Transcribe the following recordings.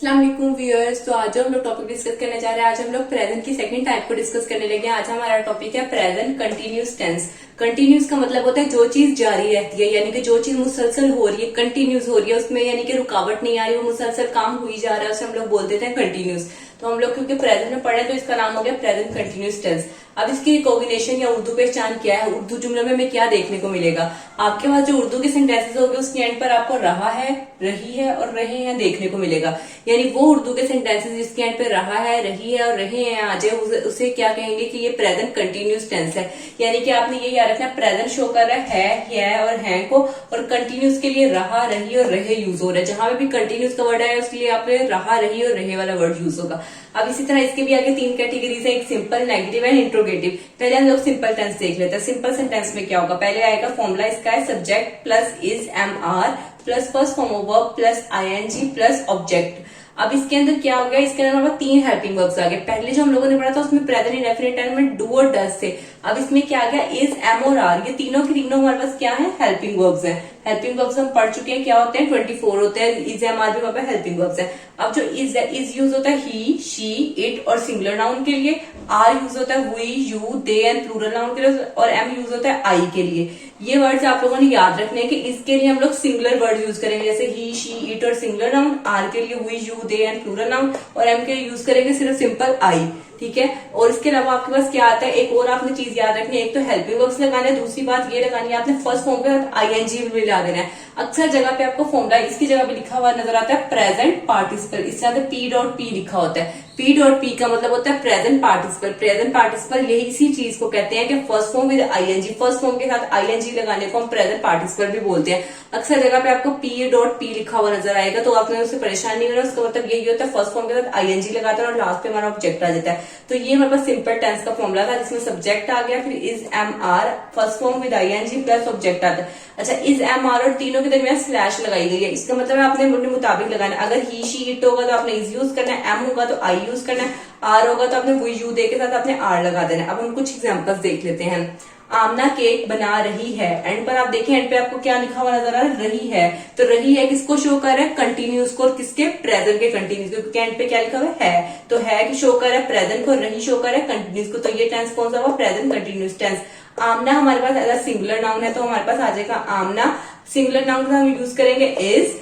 अस्सलाम वालेकुम व्यूअर्स। तो आज जो हम लोग टॉपिक डिस्कस करने जा रहे हैं, आज हम लोग प्रेजेंट की सेकंड टाइप को डिस्कस करने लगे हैं। आज हमारा टॉपिक है प्रेजेंट कंटिन्यूस टेंस। कंटिन्यूस का मतलब होता है जो चीज जारी रहती है, यानी कि जो चीज मुसलसल हो रही है, कंटिन्यूस हो रही है, उसमें यानी कि रुकावट नहीं आ रही, वो मुसलसल काम हो ही जा रहा है, उसे हम लोग बोल देते हैं कंटिन्यूस। तो हम लोग क्योंकि प्रेजेंट में पढ़े तो इसका नाम हो गया प्रेजेंट कंटिन्यूस टेंस। अब इसकी रिकॉग्निशन या उर्दू पहचान क्या है, उर्दू जुमले में हमें क्या देखने को मिलेगा। आपके पास जो उर्दू के सेंटेंसेस होंगे उसके एंड पर आपको रहा है, रही है और रहे हैं देखने को मिलेगा। यानी वो उर्दू के सेंटेंसेस जिसके एंड पे रहा है, रही है और रहे हैं आ जाए, उसे क्या कहेंगे कि ये प्रेजेंट कंटिन्यूस टेंस है। यानी कि आपने ये याद रखना, प्रेजेंट शो कर रहा है और हैं को, और कंटिन्यूस के लिए रहा, रही और रहे यूज हो रहा है। जहां पे भी कंटिन्यूस का वर्ड है उसके लिए आपने रहा, रही और रहे वाला वर्ड यूज होगा। अब इसी तरह इसके भी आगे तीन कैटेगरीज है, एक सिंपल, नेगेटिव एंड इंट्रोगेटिव। पहले हम लोग सिंपल टेंस देख लेते हैं। सिंपल सेंटेंस में क्या होगा, पहले आएगा फॉर्मूला, इसका है subject plus is am are plus first form of verb plus ING plus object. अब इसके अंदर क्या हो गया, इसके अंदर हमारे तीन हेल्पिंग वर्ब्स आ गए। पहले जो हम लोगों ने पढ़ा था उसमें प्रेजेंट इंडेफिनिट टेंस में डू और डज थे। अब इसमें क्या आ गया, इज, एम और आर, ये तीनों के तीनों हमारे पास क्या है, हेल्पिंग वर्ब्स हैं। हेल्पिंग वर्ब्स हम पढ़ चुके हैं, क्या होते हैं 24 होते हैं। इज, एम, आर भी वहां पे हेल्पिंग वर्ब्स हैं। अब जो इज है, इज यूज होता है ही, शी, इट और सिंगुलर नाउन के लिए। आर यूज होता है we, you, they and plural noun के लिए। और एम यूज होता है आई के लिए। ये वर्ड्स आप लोगों ने याद रखने हैं कि इसके लिए हम लोग सिंगुलर वर्ड यूज करेंगे, जैसे ही, शी, इट और सिंगुलर नाउन। आर के लिए we, you, they and plural noun. और एम के लिए यूज करेंगे सिर्फ सिंपल आई। ठीक है। और इसके अलावा आपके पास क्या आता है, एक और आपने चीज याद रखनी है, एक तो हेल्पिंग वर्ब्स लगाना है, दूसरी बात ये लगानी है आपने फर्स्ट फॉर्म के साथ आईएनजी भी मिला देना है। अक्सर जगह पे आपको फॉर्मूला इसकी जगह पे लिखा हुआ नजर आता है प्रेजेंट पार्टिसिपल, इसके साथ पी डॉट पी लिखा होता है। पी डॉट पी का मतलब होता है प्रेजेंट पार्टिसिपल। प्रेजेंट पार्टिसिपल यही इसी चीज को कहते हैं कि first form with ING, first form के साथ आईएनजी लगाने को हम प्रेजेंट पार्टिसिपल भी बोलते हैं। अक्सर जगह पे आपको पी डॉट पी लिखा हुआ नजर आएगा, तो आपने उससे परेशान नहीं करना। उसका मतलब यही होता है फर्स्ट फॉर्म के साथ आईएनजी लगाते हैं और लास्ट पे हमारा ऑब्जेक्ट आ जाता है। तो ये हमारे पास सिंपल टेंस का फॉर्मूला था, जिसमें सब्जेक्ट आ गया, फिर is, am, are, first form with ING plus object आता है। अच्छा, इज, एम, आर और तीनों के दरमियान स्लैश लगाई गई है। इसका मतलब आपने अपने मुताबिक लगाना है। अगर ही, शी, इट होगा तो आपने इज यूज करना है, एम होगा तो आई यूज करना है, आर होगा तो आपने वी, यू दे के साथ आपने आर लगा देना है। अब हम कुछ एग्जांपल्स देख लेते हैं। आमना केक बना रही है। एंड पर आप देखें, एंड पे आपको क्या लिखा हुआ नजर आ रहा है, रही है। तो रही है किसको शो कर रहा है, कंटिन्यूस को, और किसके, प्रेजेंट के कंटिन्यूस को, क्योंकि एंड पे क्या लिखा हुआ है। तो है कि शो कर रहा है प्रेजेंट को, रही शो कर रहा है कंटिन्यूस को। तो ये टेंस कौन सा हुआ, प्रेजेंट कंटिन्यूस टेंस। आमना हमारे पास अगर सिंगुलर नाउन है तो हमारे पास आ जाएगा आमना। सिंगुलर नाउन का हम यूज करेंगे इज।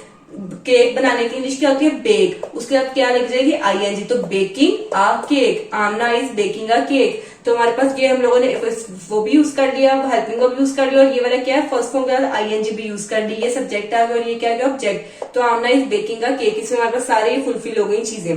केक बनाने की इंग्लिश क्या होती है, बेक, उसके बाद क्या लग जाएगी, आईएनजी। तो baking a cake, Amna is baking a cake. तो हमारे पास ये हम लोगों ने वो भी यूज कर लिया, हेल्पिंग को भी यूज कर लिया, और ये वाला क्या है, फर्स्ट फॉर्म के बाद आईएनजी भी यूज कर ली। ये सब्जेक्ट आ गया और ये क्या आ गया, ऑब्जेक्ट। तो आमना इज बेकिंग अ केक, इसमें हमारे पास सारे फुलफिल हो गई चीजें।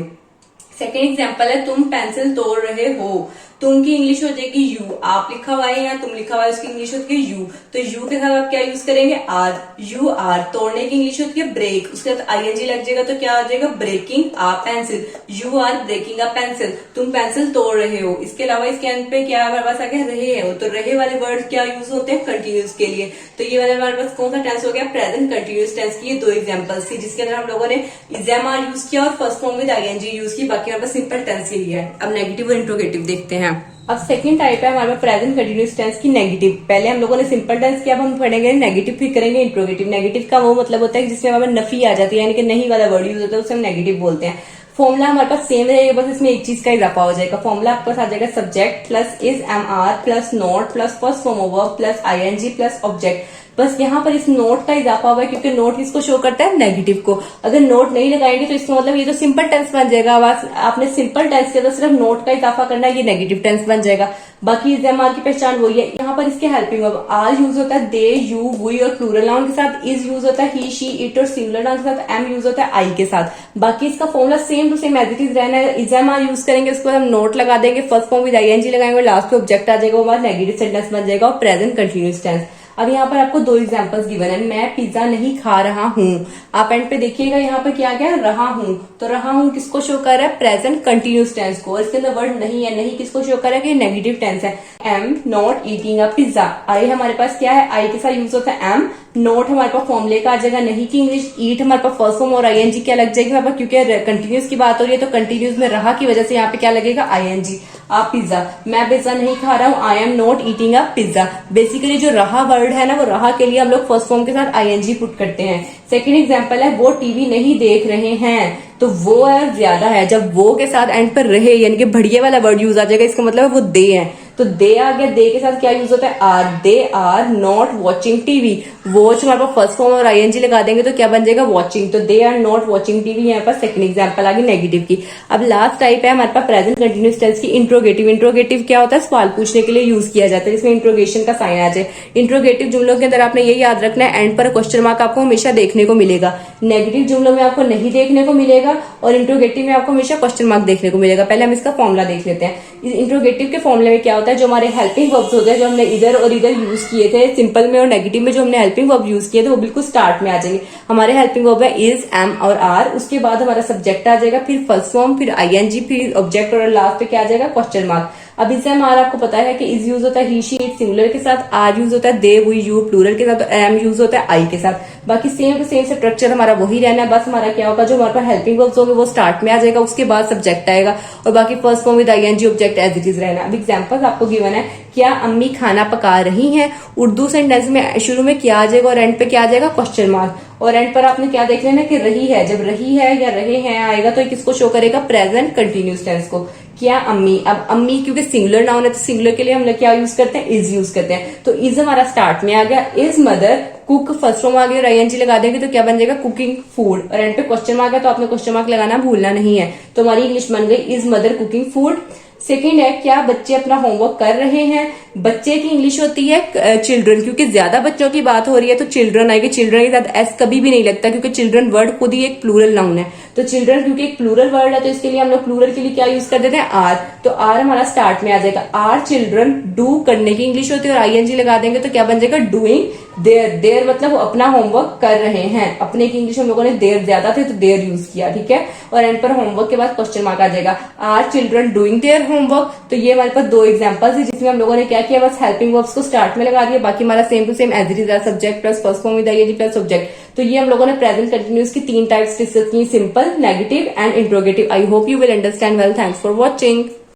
सेकेंड एग्जाम्पल है, तुम पेंसिल तोड़ रहे हो। तुम की इंग्लिश हो जाएगी यू, आप लिखा हुआ है या तुम लिखा हुआ है, उसकी इंग्लिश होती है यू। तो यू के साथ आप क्या यूज करेंगे, आर, यू आर। तोड़ने की इंग्लिश होती है ब्रेक, उसके साथ आईएनजी लग जाएगा तो क्या आ जाएगा, breaking a pencil, you are breaking a pencil. तुम पेंसिल तोड़ रहे हो। इसके अलावा इसके अंत पे क्या हमारे पास आ गया, रहे हो। तो रहे वाले वर्ड क्या यूज होते हैं, कंटिन्यूस के लिए। तो ये वाले हमारे पास कौन सा टेंस हो गया, प्रेजेंट कंटिन्यूस टेंस की। ये दो एग्जाम्पल्स थी जिसके अंदर हम लोगों ने इज, एम, आर यूज किया और first form with ING use की। बाकी हमारे पास सिंपल टेंस ही है। अब नेगेटिव और इंट्रोगेटिव देखते हैं। अब सेकंड टाइप है हमारे पास प्रेजेंट कंटिन्यूस टेंस की, नेगेटिव। पहले हम लोगों ने सिंपल टेंस किया, अब हम पढ़ेंगे नेगेटिव, फिर करेंगे इंट्रोगेटिव। नेगेटिव का वो मतलब होता है जिसमें हमें नफी आ जाती है, यानी कि नहीं वाला वर्ड यूज होता है, उसे हम नेगेटिव बोलते हैं। फॉर्मूला हमारे पास सेम रहेगा, बस इसमें एक चीज का इजाफा हो जाएगा। फॉर्मूला आपके पास आ जाएगा subject plus is, am, are plus not plus first form of verb plus ING plus object. बस यहाँ पर इस नोट का इजाफा हुआ है, क्योंकि नोट किसको शो करता है, नेगेटिव को। अगर नोट नहीं लगाएंगे तो इसका मतलब ये तो सिंपल टेंस बन जाएगा। आपने सिंपल टेंस के तो सिर्फ नोट का इजाफा करना है, ये नेगेटिव टेंस बन जाएगा। बाकी इज, एम, आर की पहचान वही है। यहाँ पर इसके हेल्पिंग वर्ब आर यूज होता है दे, यू, वी और प्लूरल नाउन के साथ। इज यूज होता है ही, शी, इट और सिंगुलर नाउन के साथ। एम यूज होता है आई के साथ। बाकी इसका formula same to same as it is रहना है। इज, एम, आर यूज करेंगे, उसके बाद हम नोट लगा देंगे, फर्स्ट फॉर्म विद आईएनजी लगाएंगे, लास्ट पे ऑब्जेक्ट आ जाएगा, वो हमारा नेगेटिव सेंटेंस बन जाएगा और प्रेजेंट कंटिन्यूस टेंस। अब यहाँ पर आपको दो एग्जांपल्स गिवन है। मैं पिज्जा नहीं खा रहा हूँ। आप एंड पे देखिएगा यहाँ पर क्या गया, रहा हूँ। तो रहा हूँ किसको शो कर रहा है, प्रेजेंट कंटिन्यूस टेंस को। इसके अंदर वर्ड नहीं है, नहीं किसको शो कर रहा है कि नेगेटिव टेंस है। Am not eating a pizza. I हमारे पास क्या है, आई के साथ यूज होता है एम। नोट हमारे पास फॉर्मूले का आ जाएगा नहीं की इंग्लिश। ईट हमारे पास फर्स्ट फॉर्म और आईएनजी क्या लग जाएगी हमारे पास, क्योंकि कंटिन्यूस की बात हो रही है तो कंटिन्यूस में रहा की वजह से यहाँ पे क्या लगेगा, आईएनजी। आप पिज्जा, मैं पिज्जा नहीं खा रहा हूँ, I am not eating a pizza. Basically जो रहा वर्ड है ना, वो रहा के लिए हम लोग फर्स्ट फॉर्म के साथ आईएनजी पुट करते हैं। सेकंड एग्जांपल है, वो टीवी नहीं देख रहे हैं। तो वो है ज्यादा है। जब वो के साथ एंड पर रहे यानी कि बढ़िया वाला वर्ड यूज आ जाएगा, इसका मतलब है वो दे है। तो दे आ गया, दे के साथ क्या यूज होता है, are. They are not watching TV. Watch हमारे पास फर्स्ट फॉर्म और आईएनजी लगा देंगे तो क्या बन जाएगा, वॉचिंग। तो they are not watching TV, यहाँ पर सेकंड एग्जांपल आ गई नेगेटिव की। अब लास्ट टाइप है हमारे पास प्रेजेंट कंटिन्यूअस टेंस की इंट्रोगेटिव। इंट्रोगेटिव क्या होता है, सवाल पूछने के लिए यूज किया जाता है, इसमें इंट्रोगेशन का साइन आ जाए। इंट्रोगेटिव जुमलों के अंदर आपने ये याद रखना है, एंड पर क्वेश्चन मार्क आपको हमेशा देखने को मिलेगा। नेगेटिव जुमलों में आपको नहीं देखने को मिलेगा और इंट्रोगेटिव में आपको हमेशा क्वेश्चन मार्क देखने को मिलेगा। पहले हम इसका फॉर्मूला देख लेते हैं। इंट्रोगेटिव के फॉर्मूले में क्या होता है, जो हमारे हेल्पिंग वर्ब्स होते हैं, जो हमने इधर और इधर यूज किए थे सिंपल में और नेगेटिव में, जो हमने हेल्पिंग वर्ब यूज किए थे वो बिल्कुल स्टार्ट में आ जाएंगे। हमारे हेल्पिंग वर्ब है इज, एम और आर। उसके बाद हमारा सब्जेक्ट आ जाएगा, फिर फर्स्ट फॉर्म, फिर आईएनजी, फिर ऑब्जेक्ट और लास्ट पे क्या आ जाएगा, क्वेश्चन मार्क। अब इससे हमारा आपको पता है कि इज यूज होता है ही शी इट सिंगुलर के साथ, आर यूज होता है दे वी यू प्लूरल के साथ, तो एम यूज होता है आई के साथ। बाकी सेम टू सेम स्ट्रक्चर हमारा वही रहना है, बस हमारा क्या होगा, जो हमारे पास हेल्पिंग वर्ब्स होंगे वो स्टार्ट में आ जाएगा, उसके बाद सब्जेक्ट आएगा और बाकी first form with ING object as it is रहना। अब एग्जांपल्स आपको गिवन है, क्या अम्मी खाना पका रही हैं। उर्दू सेंटेंस में शुरू में क्या आ जाएगा और एंड पे क्या आ जाएगा, क्वेश्चन मार्क। और एंड पर आपने क्या देख लेना कि रही है, जब रही है या रहे हैं आएगा तो किसको शो करेगा, प्रेजेंट कंटिन्यूस टेंस को। क्या अम्मी, अब अम्मी क्योंकि सिंगुलर नाउन है तो सिंगुलर के लिए हम लोग क्या यूज करते हैं, इज यूज करते हैं। तो इज हमारा स्टार्ट में आ गया, is mother cook first form आ गया और आईएनजी लगा देंगे तो क्या बन जाएगा, कुकिंग फूड। और एंड पे क्वेश्चन मार्क है तो आपने क्वेश्चन मार्क लगाना भूलना नहीं है। तो हमारी इंग्लिश बन गई is mother cooking food. Second है, क्या बच्चे अपना होमवर्क कर रहे हैं। बच्चे की इंग्लिश होती है चिल्ड्रन, क्योंकि ज्यादा बच्चों की बात हो रही है तो चिल्ड्रन आएगी। चिल्ड्रन के साथ एस कभी भी नहीं लगता क्योंकि चिल्ड्रन वर्ड खुद ही एक प्लूरल नाउन है। तो चिल्ड्रन क्योंकि एक प्लूरल वर्ड है तो इसके लिए हम लोग प्लूरल के लिए क्या यूज कर देते हैं, आर। तो आर हमारा स्टार्ट में आ जाएगा। आर चिल्ड्रन, डू करने की इंग्लिश होती है और आईएनजी लगा देंगे तो क्या बन जाएगा, डूइंग देयर। देयर मतलब वो अपना होमवर्क कर रहे हैं। अपने की इंग्लिश हम लोगों ने देयर ज्यादा थे तो देयर यूज किया, ठीक है। और एंड पर होमवर्क के बाद क्वेश्चन मार्क आ जाएगा, are children doing their homework. तो ये हमारे पास दो एग्जांपल्स है जिसमें हम लोगों ने क्या किया, बस हेल्पिंग वर्ब्स को स्टार्ट में लगा दिया। बाकी हमारा same to same as it is subject plus first form with ING plus subject. तो ये हम लोगों ने प्रेजेंट कंटिन्यूअस की तीन टाइप्स डिस्कस की, simple, negative and interrogative. I hope you will understand well. Thanks for watching.